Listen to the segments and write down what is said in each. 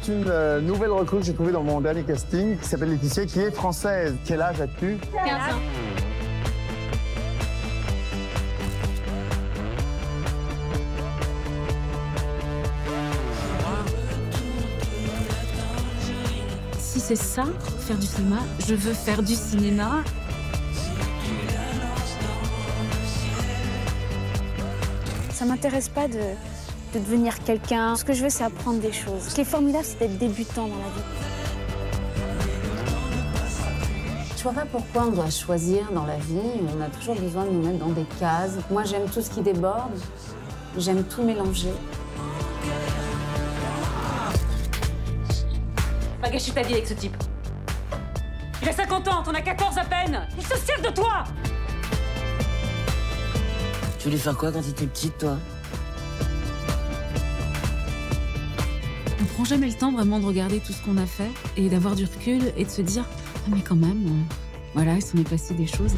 C'est une nouvelle recrue que j'ai trouvée dans mon dernier casting qui s'appelle Laetitia, qui est française. Quel âge as-tu? 15 ans. Si c'est ça, faire du cinéma, je veux faire du cinéma. Ça m'intéresse pas de devenir quelqu'un. Ce que je veux, c'est apprendre des choses. Ce qui est formidable, c'est d'être débutant dans la vie. Je vois pas pourquoi on doit choisir dans la vie. On a toujours besoin de nous mettre dans des cases. Moi, j'aime tout ce qui déborde. J'aime tout mélanger. Pas gâcher ta vie avec ce type. Il a 50 ans, t'en as 14 à peine. Il se sert de toi. Tu voulais faire quoi quand t'étais petite, toi? On prend jamais le temps vraiment de regarder tout ce qu'on a fait et d'avoir du recul et de se dire ah mais quand même, voilà, il s'en est passé des choses.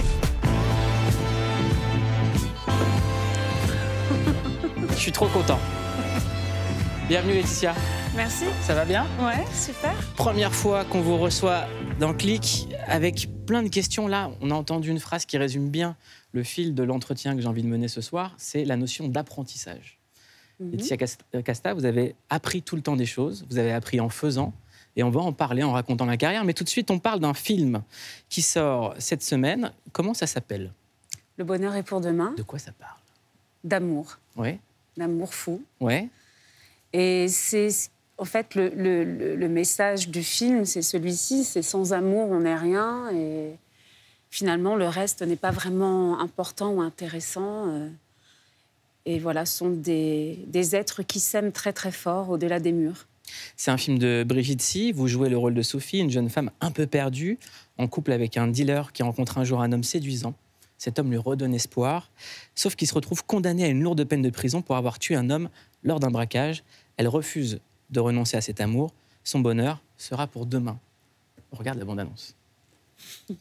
Je suis trop content. Bienvenue Laetitia. Merci. Ça va bien? Ouais, super. Première fois qu'on vous reçoit dans Click avec plein de questions. Là, on a entendu une phrase qui résume bien le fil de l'entretien que j'ai envie de mener ce soir. C'est la notion d'apprentissage. Laetitia Casta, vous avez appris tout le temps des choses. Vous avez appris en faisant. Et on va en parler en racontant la carrière. Mais tout de suite, on parle d'un film qui sort cette semaine. Comment ça s'appelle? Le bonheur est pour demain. De quoi ça parle? D'amour. Ouais. D'amour fou. Ouais. Et c'est, en fait, le message du film, c'est celui-ci. C'est sans amour, on n'est rien. Et finalement, le reste n'est pas vraiment important ou intéressant. Et voilà, ce sont des êtres qui s'aiment très, très fort au-delà des murs. C'est un film de Brigitte Si. Vous jouez le rôle de Sophie, une jeune femme un peu perdue, en couple avec un dealer qui rencontre un jour un homme séduisant. Cet homme lui redonne espoir, sauf qu'il se retrouve condamné à une lourde peine de prison pour avoir tué un homme lors d'un braquage. Elle refuse de renoncer à cet amour. Son bonheur sera pour demain. On regarde la bande-annonce. Je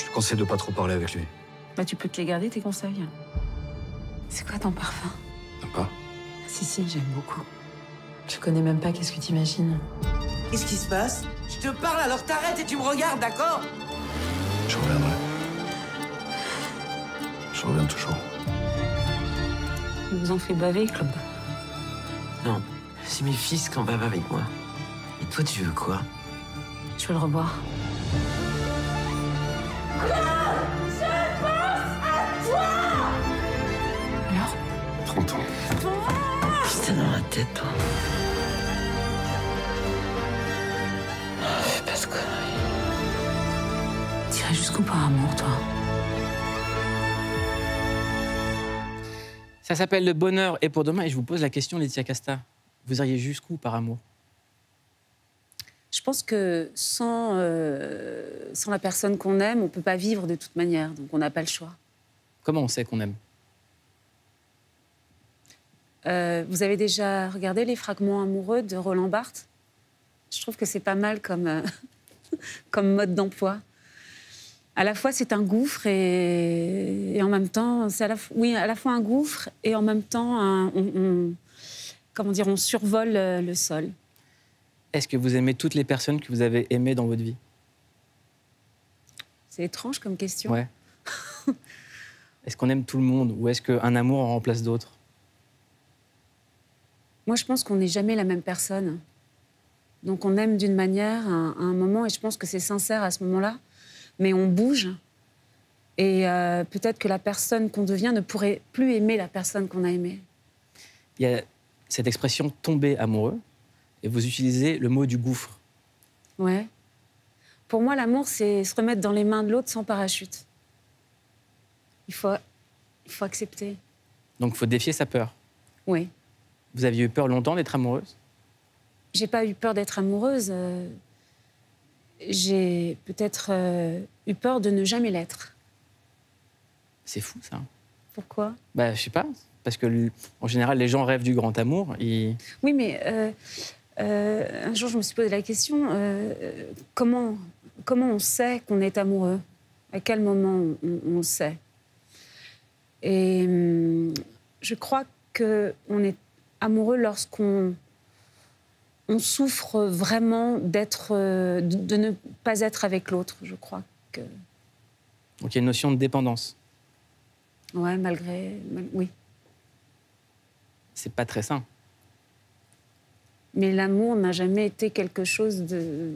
te conseille de pas trop parler avec lui. Bah tu peux te les garder tes conseils. C'est quoi ton parfum? T'aimes pas? Si, j'aime beaucoup. Je connais même pas, qu'est-ce que t'imagines? Qu'est-ce qui se passe? Je te parle, alors t'arrêtes et tu me regardes, d'accord? Je reviendrai. Je reviens toujours. Il vous en fait baver, Claude. Non, c'est mes fils qui en bavent avec moi. Et toi, tu veux quoi? Je veux le revoir. Alors 30 ans. Putain, dans la tête, toi. Fais pas ce connerie. T'irais jusqu'où par amour, toi? Ça s'appelle Le bonheur est pour demain. Et je vous pose la question, Laetitia Casta. Vous iriez jusqu'où par amour? Je pense que sans la personne qu'on aime, on ne peut pas vivre de toute manière. Donc, on n'a pas le choix. Comment on sait qu'on aime? Vous avez déjà regardé Les Fragments amoureux de Roland Barthes? Je trouve que c'est pas mal comme, comme mode d'emploi. À la fois, c'est un gouffre et en même temps, c'est à la fois un gouffre et en même temps, comment dire, on survole le sol. Est-ce que vous aimez toutes les personnes que vous avez aimées dans votre vie? C'est étrange comme question. Ouais. Est-ce qu'on aime tout le monde ou est-ce qu'un amour en remplace d'autres? Moi, je pense qu'on n'est jamais la même personne. Donc, on aime d'une manière à un moment et je pense que c'est sincère à ce moment-là. Mais on bouge et peut-être que la personne qu'on devient ne pourrait plus aimer la personne qu'on a aimée. Il y a cette expression « tomber amoureux » et vous utilisez le mot du gouffre. Ouais. Pour moi, l'amour, c'est se remettre dans les mains de l'autre sans parachute. Il faut accepter. Donc, il faut défier sa peur. Oui. Vous aviez eu peur longtemps d'être amoureuse? J'ai pas eu peur d'être amoureuse. J'ai peut-être eu peur de ne jamais l'être. C'est fou, ça. Pourquoi? Bah, je sais pas. Parce que, en général, les gens rêvent du grand amour. Oui, mais un jour, je me suis posé la question, comment on sait qu'on est amoureux? À quel moment on sait? Et je crois qu'on est amoureux lorsqu'on on souffre vraiment de ne pas être avec l'autre, je crois. Donc il y a une notion de dépendance. Ouais, oui. C'est pas très sain. Mais l'amour n'a jamais été quelque chose de...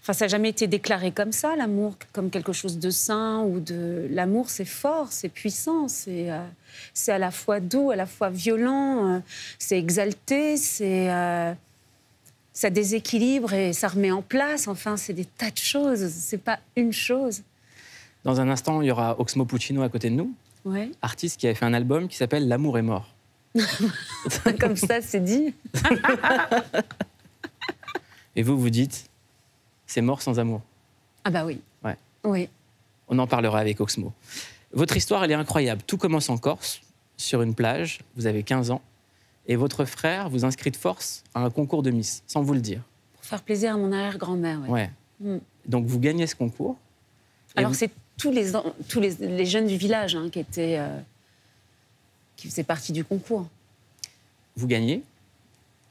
Enfin, ça n'a jamais été déclaré comme ça, l'amour, comme quelque chose de sain ou de... L'amour, c'est fort, c'est puissant, c'est à la fois doux, à la fois violent, c'est exalté, ça déséquilibre et ça remet en place. Enfin, c'est des tas de choses, c'est pas une chose. Dans un instant, il y aura Oxmo Puccino à côté de nous, Ouais. artiste qui avait fait un album qui s'appelle L'amour est mort. Comme ça, c'est dit. Et vous, vous dites, c'est mort sans amour. Ah bah oui. Ouais. Oui. On en parlera avec Oxmo. Votre histoire, elle est incroyable. Tout commence en Corse, sur une plage. Vous avez 15 ans. Et votre frère vous inscrit de force à un concours de Miss, sans vous le dire. Pour faire plaisir à mon arrière-grand-mère, ouais. Ouais. Mm. Donc, vous gagnez ce concours. Et Alors, vous- c'est tous les jeunes du village hein, qui faisaient partie du concours. Vous gagnez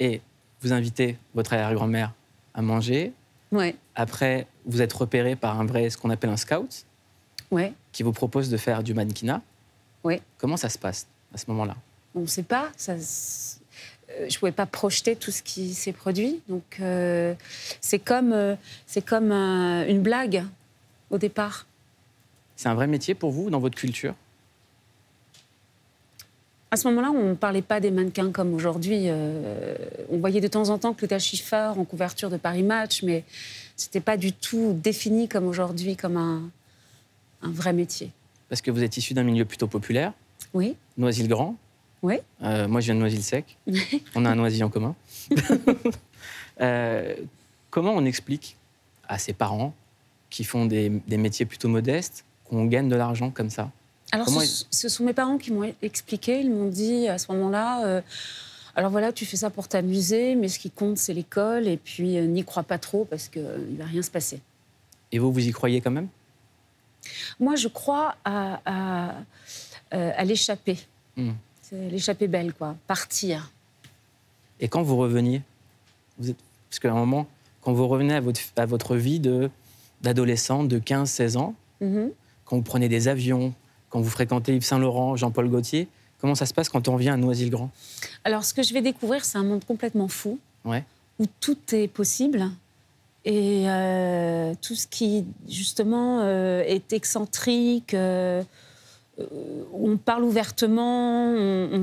et vous invitez votre arrière-grand-mère à manger. Ouais, Après, vous êtes repéré par ce qu'on appelle un scout, ouais, qui vous propose de faire du mannequinat. ouais. Comment ça se passe à ce moment-là? On ne sait pas. Je ne pouvais pas projeter tout ce qui s'est produit. Donc, c'est comme une blague au départ. C'est un vrai métier pour vous, dans votre culture? À ce moment-là, on ne parlait pas des mannequins comme aujourd'hui. On voyait de temps en temps Claudia Schiffer en couverture de Paris Match, mais ce n'était pas du tout défini comme aujourd'hui, comme un vrai métier. Parce que vous êtes issu d'un milieu plutôt populaire, Oui, Noisy-le-Grand. oui. Moi, je viens de Noisy-le-Sec. On a un Noisy en commun. Comment on explique à ses parents qui font des métiers plutôt modestes qu'on gagne de l'argent comme ça? Alors, Comment ce sont mes parents qui m'ont expliqué. Ils m'ont dit à ce moment-là, alors voilà, tu fais ça pour t'amuser, mais ce qui compte, c'est l'école. Et puis, n'y crois pas trop parce qu'il ne va rien se passer. Et vous y croyez quand même? Moi, je crois à l'échappée. Hmm. C'est l'échappée belle, quoi. Partir. Et quand vous reveniez, parce qu'à un moment, quand vous revenez à votre vie d'adolescente de 15-16 ans, Mhm. quand vous prenez des avions, quand vous fréquentez Yves Saint-Laurent, Jean-Paul Gaultier, comment ça se passe quand on revient à Noisy-le-Grand? Alors, ce que je vais découvrir, c'est un monde complètement fou, Ouais. où tout est possible. Et tout ce qui, justement, est excentrique, où on parle ouvertement,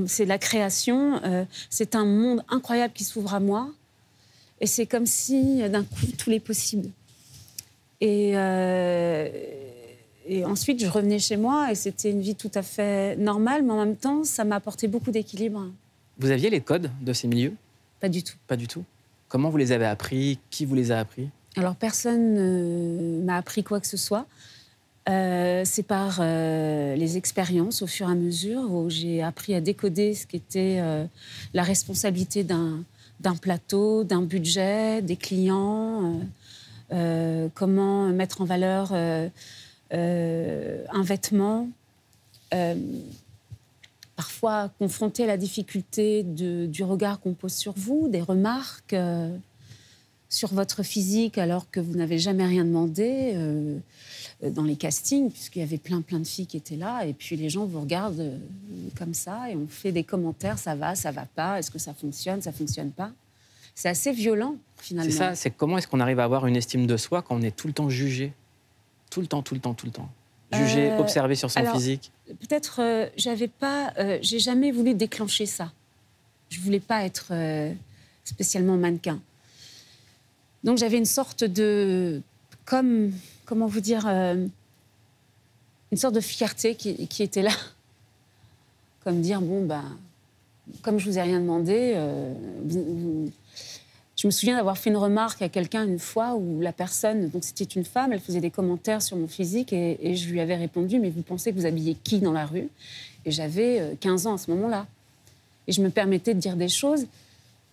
c'est la création. C'est un monde incroyable qui s'ouvre à moi. Et c'est comme si, d'un coup, tout est possible. Et ensuite, je revenais chez moi et c'était une vie tout à fait normale, mais en même temps, ça m'a apporté beaucoup d'équilibre. Vous aviez les codes de ces milieux? Pas du tout. Pas du tout. Comment vous les avez appris? Qui vous les a appris? Alors, personne ne m'a appris quoi que ce soit. C'est par les expériences, au fur et à mesure, où j'ai appris à décoder ce qu'était la responsabilité d'un plateau, d'un budget, des clients, comment mettre en valeur un vêtement. Parfois confronté à la difficulté du regard qu'on pose sur vous, des remarques sur votre physique alors que vous n'avez jamais rien demandé dans les castings, puisqu'il y avait plein de filles qui étaient là, et puis les gens vous regardent comme ça et on fait des commentaires, ça va pas, est-ce que ça fonctionne pas. C'est assez violent, finalement. C'est ça, c'est comment est-ce qu'on arrive à avoir une estime de soi quand on est tout le temps jugé? Tout le temps. Jugé, observé sur son physique. Peut-être, j'ai jamais voulu déclencher ça. Je voulais pas être spécialement mannequin. Donc j'avais une sorte de, comment vous dire, une sorte de fierté qui était là. Comme dire, bon, comme je vous ai rien demandé, je me souviens d'avoir fait une remarque à quelqu'un une fois où la personne, donc c'était une femme, elle faisait des commentaires sur mon physique et je lui avais répondu, mais vous pensez que vous habillez qui dans la rue? Et j'avais 15 ans à ce moment-là. Et je me permettais de dire des choses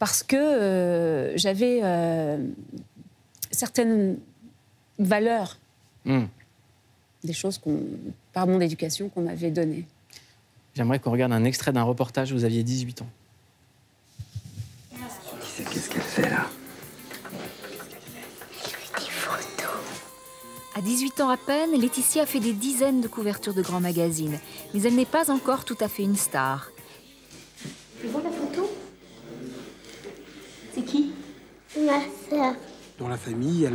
parce que j'avais certaines valeurs, des choses par mon éducation qu'on m'avait données. J'aimerais qu'on regarde un extrait d'un reportage où vous aviez 18 ans. Tu sais qu'est-ce qu'elle fait là? À 18 ans à peine, Laetitia a fait des dizaines de couvertures de grands magazines, mais elle n'est pas encore tout à fait une star. Tu vois la photo? C'est qui? Ma sœur. Dans la famille, elle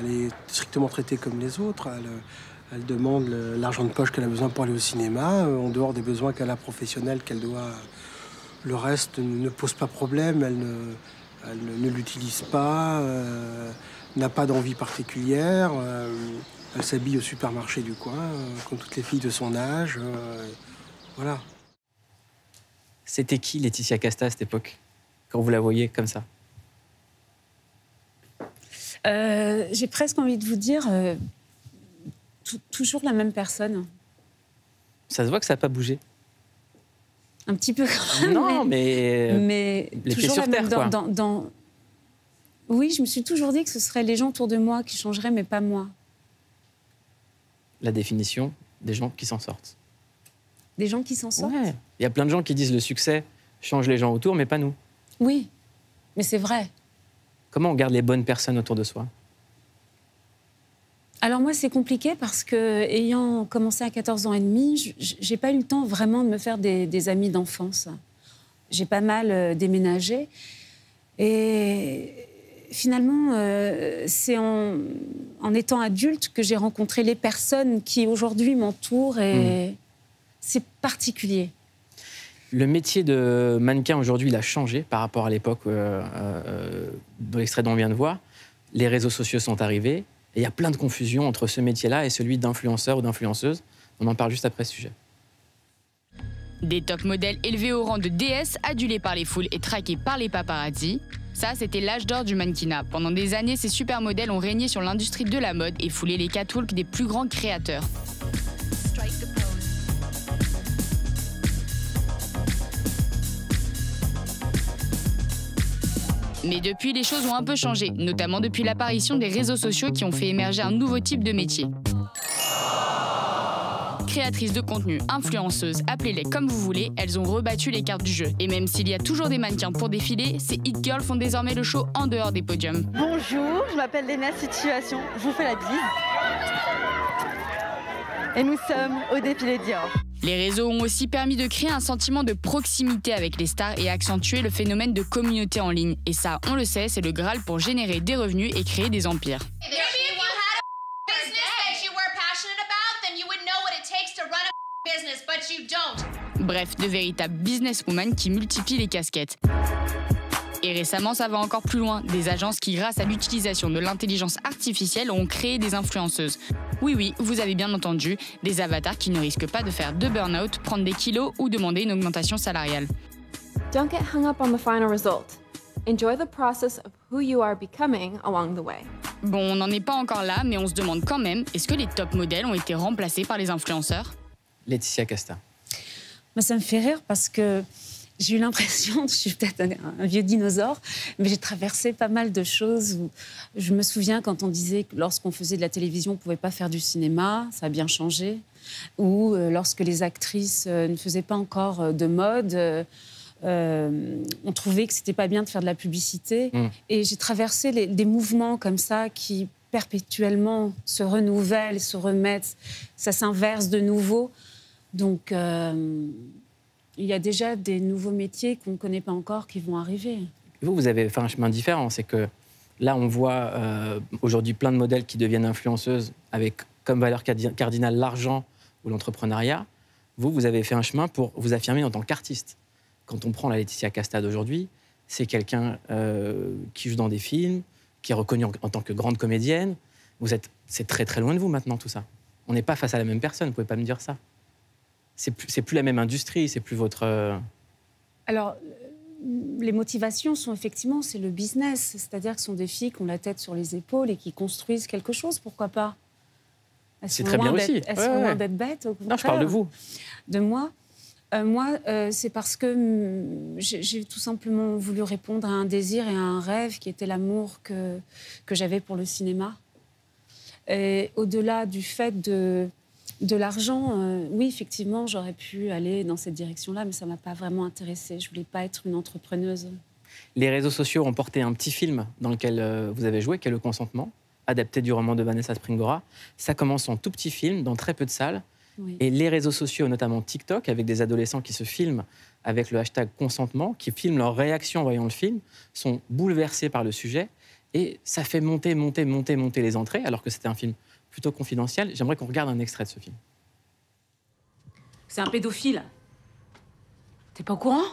est strictement traitée comme les autres. Elle demande l'argent de poche qu'elle a besoin pour aller au cinéma, en dehors des besoins qu'elle a professionnels qu'elle doit. Le reste ne pose pas problème, elle ne l'utilise pas, n'a pas d'envie particulière. Elle s'habille au supermarché du coin, comme toutes les filles de son âge. Voilà. C'était qui Laetitia Casta à cette époque, quand vous la voyez comme ça? J'ai presque envie de vous dire toujours la même personne. Ça se voit que ça n'a pas bougé. Un petit peu quand même. Non, mais les pieds toujours sur la même terre, quoi. Oui, je me suis toujours dit que ce seraient les gens autour de moi qui changeraient, mais pas moi. La définition des gens qui s'en sortent. Des gens qui s'en sortent? Ouais. Il y a plein de gens qui disent le succès change les gens autour, mais pas nous. Oui, mais c'est vrai. Comment on garde les bonnes personnes autour de soi? Alors moi, c'est compliqué parce que, ayant commencé à 14 ans et demi, j'ai pas eu le temps vraiment de me faire des amis d'enfance. J'ai pas mal déménagé. Et finalement, c'est en étant adulte que j'ai rencontré les personnes qui aujourd'hui m'entourent et c'est particulier. Le métier de mannequin aujourd'hui, il a changé par rapport à l'époque de l'extrait dont on vient de voir. Les réseaux sociaux sont arrivés. Et il y a plein de confusion entre ce métier-là et celui d'influenceur ou d'influenceuse. On en parle juste après ce sujet. Des top modèles élevés au rang de déesses, adulés par les foules et traqués par les paparazzi. Ça, c'était l'âge d'or du mannequinat. Pendant des années, ces supermodèles ont régné sur l'industrie de la mode et foulé les catwalks des plus grands créateurs. Mais depuis, les choses ont un peu changé, notamment depuis l'apparition des réseaux sociaux qui ont fait émerger un nouveau type de métier. Créatrices de contenu, influenceuses, appelez-les comme vous voulez, elles ont rebattu les cartes du jeu. Et même s'il y a toujours des mannequins pour défiler, ces hit girls font désormais le show en dehors des podiums. Bonjour, je m'appelle Léna Situation, je vous fais la bise. Et nous sommes au défilé Dior. Les réseaux ont aussi permis de créer un sentiment de proximité avec les stars et accentuer le phénomène de communauté en ligne. Et ça, on le sait, c'est le Graal pour générer des revenus et créer des empires. Bref, de véritables businesswomen qui multiplient les casquettes. Et récemment, ça va encore plus loin. Des agences qui, grâce à l'utilisation de l'intelligence artificielle, ont créé des influenceuses. Oui, vous avez bien entendu, des avatars qui ne risquent pas de faire de burn-out, prendre des kilos ou demander une augmentation salariale. Don't get hung up on the final result. Enjoy the process of who you are becoming along the way. Bon, on n'en est pas encore là, mais on se demande quand même, est-ce que les top modèles ont été remplacés par les influenceurs? Laetitia Casta. Ça me fait rire parce que j'ai eu l'impression, je suis peut-être un vieux dinosaure, mais j'ai traversé pas mal de choses. Où je me souviens quand on disait que lorsqu'on faisait de la télévision, on ne pouvait pas faire du cinéma, ça a bien changé. Ou lorsque les actrices ne faisaient pas encore de mode, on trouvait que c'était pas bien de faire de la publicité. Et j'ai traversé des mouvements comme ça qui perpétuellement se renouvellent, se remettent, ça s'inverse de nouveau. Donc, il y a déjà des nouveaux métiers qu'on ne connaît pas encore qui vont arriver. Vous avez fait un chemin différent. C'est que là, on voit aujourd'hui plein de modèles qui deviennent influenceuses avec comme valeur cardinale l'argent ou l'entrepreneuriat. Vous avez fait un chemin pour vous affirmer en tant qu'artiste. Quand on prend la Laetitia Casta d'aujourd'hui, c'est quelqu'un qui joue dans des films, qui est reconnue en tant que grande comédienne. C'est très très loin de vous maintenant tout ça. On n'est pas face à la même personne, vous ne pouvez pas me dire ça. C'est plus la même industrie, c'est plus votre... Alors, les motivations sont effectivement, c'est le business. C'est-à-dire que ce sont des filles qui ont la tête sur les épaules et qui construisent quelque chose, pourquoi pas? C'est très bien aussi. Elles sont loin d'être bêtes, au contraire. Non, je parle de vous. De moi? Moi, c'est parce que j'ai tout simplement voulu répondre à un désir et à un rêve qui était l'amour que j'avais pour le cinéma. Et au-delà du fait de l'argent, oui, effectivement, j'aurais pu aller dans cette direction-là, mais ça ne m'a pas vraiment intéressée. Je ne voulais pas être une entrepreneuse. Les réseaux sociaux ont porté un petit film dans lequel vous avez joué, qui est Le Consentement. adapté du roman de Vanessa Springora. Ça commence en tout petit film, dans très peu de salles. Oui. Et les réseaux sociaux, notamment TikTok, avec des adolescents qui se filment avec le hashtag consentement, qui filment leur réaction en voyant le film, sont bouleversés par le sujet. Et ça fait monter les entrées, alors que c'était un film plutôt confidentiel. J'aimerais qu'on regarde un extrait de ce film. C'est un pédophile. T'es pas au courant?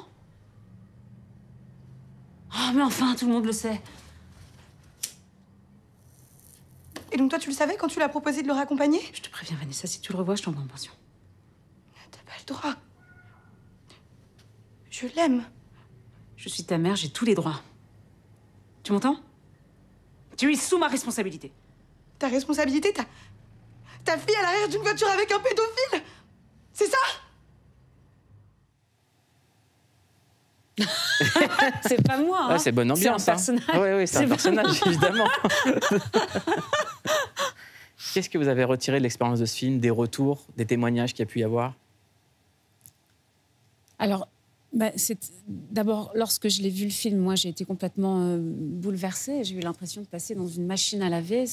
Oh, mais enfin, tout le monde le sait. Et donc toi, tu le savais quand tu l'as proposé de le raccompagner? Je te préviens, Vanessa, si tu le revois, je t'envoie en pension. T'as pas le droit. Je l'aime. Je suis ta mère, j'ai tous les droits. Tu m'entends? Tu es sous ma responsabilité. Ta responsabilité, ta fille à l'arrière d'une voiture avec un pédophile? C'est ça? C'est pas moi, hein. Ouais, c'est bonne ambiance. C'est un personnage. Oui, c'est un personnage, évidemment. Qu'est-ce que vous avez retiré de l'expérience de ce film, des retours, des témoignages qu'il y a pu y avoir? Alors, d'abord, lorsque je l'ai vu le film, moi, j'ai été complètement bouleversée. J'ai eu l'impression de passer dans une machine à laver.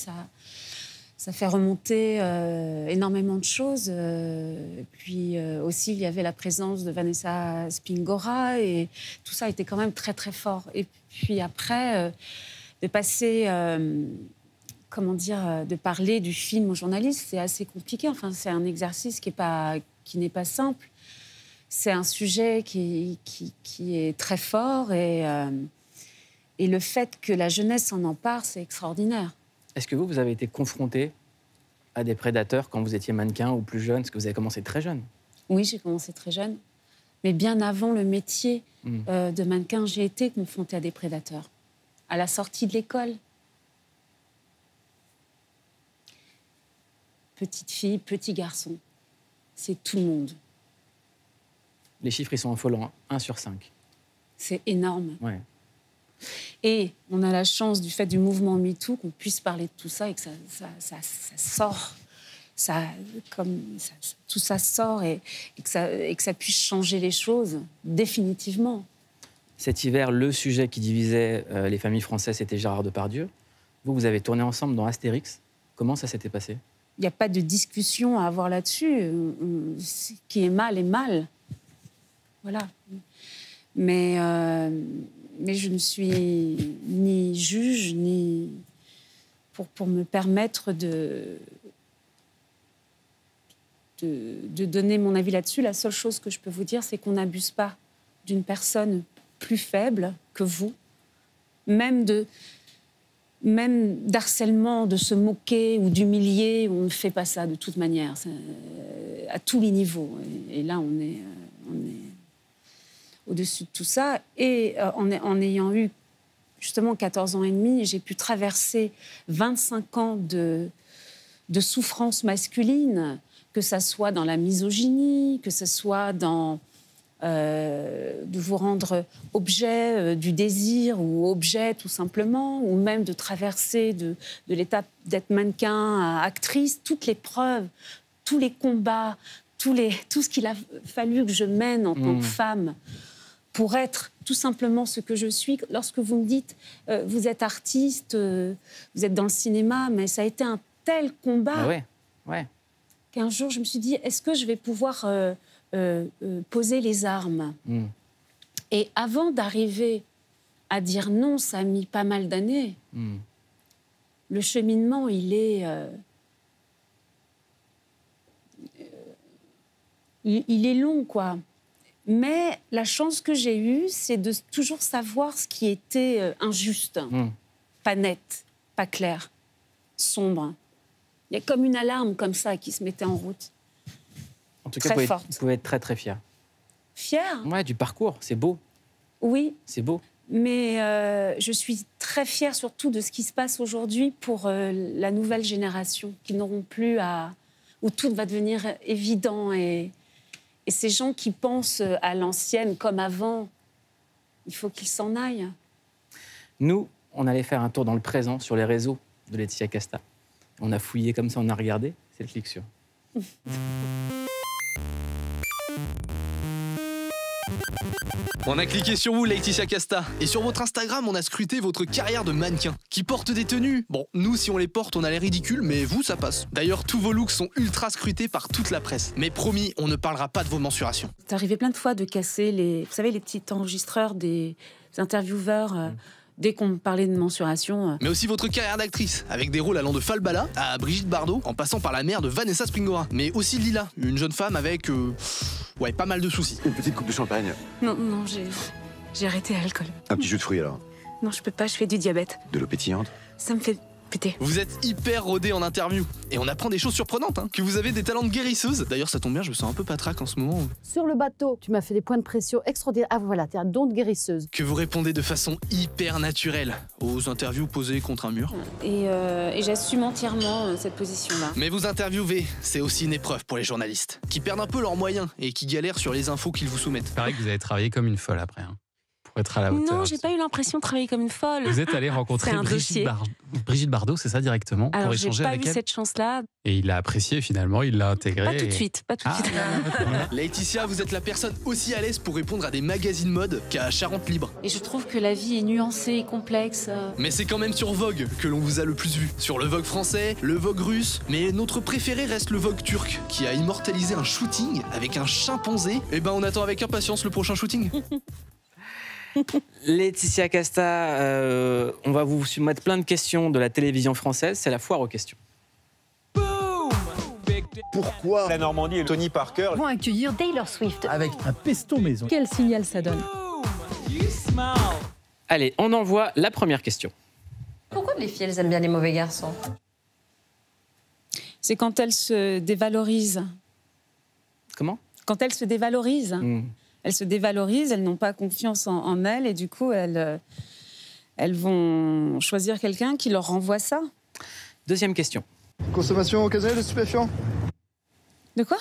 Ça fait remonter énormément de choses. Puis aussi, il y avait la présence de Vanessa Springora et tout ça était quand même très, très fort. Et puis après, de passer, de parler du film aux journalistes, c'est assez compliqué. Enfin, c'est un exercice qui n'est pas simple. C'est un sujet qui est très fort et le fait que la jeunesse s'en empare, c'est extraordinaire. Est-ce que vous avez été confronté à des prédateurs quand vous étiez mannequin ou plus jeune? Parce que vous avez commencé très jeune. Oui, j'ai commencé très jeune. Mais bien avant le métier de mannequin, j'ai été confrontée à des prédateurs. À la sortie de l'école. Petite fille, petit garçon. C'est tout le monde. Les chiffres, ils sont affolants. 1 sur 5. C'est énorme. Ouais. Et on a la chance, du fait du mouvement MeToo, qu'on puisse parler de tout ça et que ça sort. Tout ça sort et que ça puisse changer les choses, définitivement. Cet hiver, le sujet qui divisait les familles françaises, c'était Gérard Depardieu. Vous avez tourné ensemble dans Astérix. Comment ça s'était passé? Il n'y a pas de discussion à avoir là-dessus. Ce qui est mal est mal. Voilà. Mais je ne suis ni juge, ni pour me permettre de donner mon avis là-dessus. La seule chose que je peux vous dire, c'est qu'on n'abuse pas d'une personne plus faible que vous, même d'harcèlement, de se moquer ou d'humilier. On ne fait pas ça de toute manière, à tous les niveaux. Et là, on est au-dessus de tout ça. Et en ayant eu justement 14 ans et demi, j'ai pu traverser 25 ans de souffrance masculine, que ça soit dans la misogynie, que ce soit dans de vous rendre objet du désir ou objet tout simplement, ou même de traverser de l'étape d'être mannequin à actrice, toutes les preuves, tous les combats, tout ce qu'il a fallu que je mène en tant que femme pour être tout simplement ce que je suis. Lorsque vous me dites, vous êtes artiste, vous êtes dans le cinéma, mais ça a été un tel combat qu'un jour, je me suis dit, est-ce que je vais pouvoir poser les armes? Et avant d'arriver à dire non, ça a mis pas mal d'années. Le cheminement, il est long, quoi. Mais la chance que j'ai eue, c'est de toujours savoir ce qui était injuste, pas net, pas clair, sombre. Il y a comme une alarme comme ça qui se mettait en route. En tout cas, vous pouvez être très, très fière. Fière? Ouais, du parcours, c'est beau. Oui. C'est beau. Mais je suis très fière surtout de ce qui se passe aujourd'hui pour la nouvelle génération, qui n'auront plus où tout va devenir évident. Et ces gens qui pensent à l'ancienne comme avant, il faut qu'ils s'en aillent. Nous, on allait faire un tour dans le présent sur les réseaux de Laetitia Casta. On a fouillé comme ça, on a regardé. C'est le clic sur. On a cliqué sur vous, Laetitia Casta. Et sur votre Instagram, on a scruté votre carrière de mannequin. Qui porte des tenues. Bon, nous, si on les porte, on a l'air ridicule, mais vous, ça passe. D'ailleurs, tous vos looks sont ultra scrutés par toute la presse. Mais promis, on ne parlera pas de vos mensurations. C'est arrivé plein de fois de casser vous savez, les petits enregistreurs des intervieweurs. Dès qu'on parlait de mensuration. Mais aussi votre carrière d'actrice, avec des rôles allant de Falbala à Brigitte Bardot, en passant par la mère de Vanessa Springora. Mais aussi Lila, une jeune femme avec... ouais, pas mal de soucis. Une petite coupe de champagne. Non, j'ai arrêté l'alcool. Un petit jus de fruits alors. Non, je peux pas, je fais du diabète. De l'eau pétillante. Ça me fait péter. Vous êtes hyper rodé en interview. Et on apprend des choses surprenantes, hein. Que vous avez des talents de guérisseuse. D'ailleurs, ça tombe bien, je me sens un peu patraque en ce moment. Sur le bateau, tu m'as fait des points de pression extraordinaires. Ah voilà, t'es un don de guérisseuse. Que vous répondez de façon hyper naturelle aux interviews posées contre un mur. Et j'assume entièrement cette position-là. Mais vous interviewez, c'est aussi une épreuve pour les journalistes, qui perdent un peu leurs moyens et qui galèrent sur les infos qu'ils vous soumettent. Il paraît que vous avez travaillé comme une folle après, hein, pour être à la hauteur. Non, j'ai pas eu l'impression de travailler comme une folle. Vous êtes allé rencontrer Brigitte Bardot, c'est ça directement, pour échanger avec elle. Alors, j'ai pas eu cette chance-là. Et il a apprécié finalement, il l'a intégré. Pas tout de suite, pas tout de suite. Laetitia, vous êtes la personne aussi à l'aise pour répondre à des magazines mode qu'à Charente Libre. Et je trouve que la vie est nuancée et complexe. Mais c'est quand même sur Vogue que l'on vous a le plus vu. Sur le Vogue français, le Vogue russe, mais notre préféré reste le Vogue turc, qui a immortalisé un shooting avec un chimpanzé. Et ben on attend avec impatience le prochain shooting. Laetitia Casta, on va vous soumettre plein de questions de la télévision française. C'est la foire aux questions. Pourquoi la Normandie et Tony Parker vont accueillir Taylor Swift avec un pesto maison? Quel signal ça donne? Allez, on envoie la première question. Pourquoi les filles, elles aiment bien les mauvais garçons? C'est quand elles se dévalorisent. Comment? Quand elles se dévalorisent. Elles se dévalorisent, elles n'ont pas confiance en elles et du coup, elles vont choisir quelqu'un qui leur renvoie ça. Deuxième question. Consommation occasionnelle de stupéfiants. De quoi?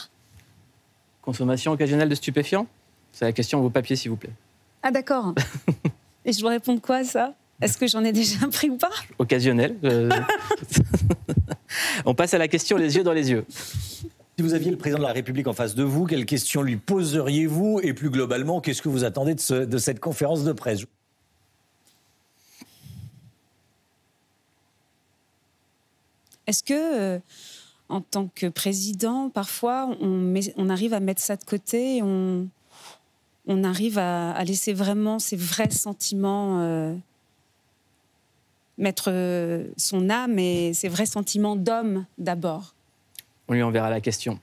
Consommation occasionnelle de stupéfiants? C'est la question à vos papiers, s'il vous plaît. Ah d'accord. Et je dois répondre quoi à ça? Est-ce que j'en ai déjà pris ou pas? Occasionnel. On passe à la question les yeux dans les yeux. Si vous aviez le président de la République en face de vous, quelles questions lui poseriez-vous? Et plus globalement, qu'est-ce que vous attendez de cette conférence de presse? Est-ce que, en tant que président, parfois, on arrive à mettre ça de côté et on arrive à laisser vraiment ses vrais sentiments, mettre son âme et ses vrais sentiments d'homme d'abord? On lui enverra la question.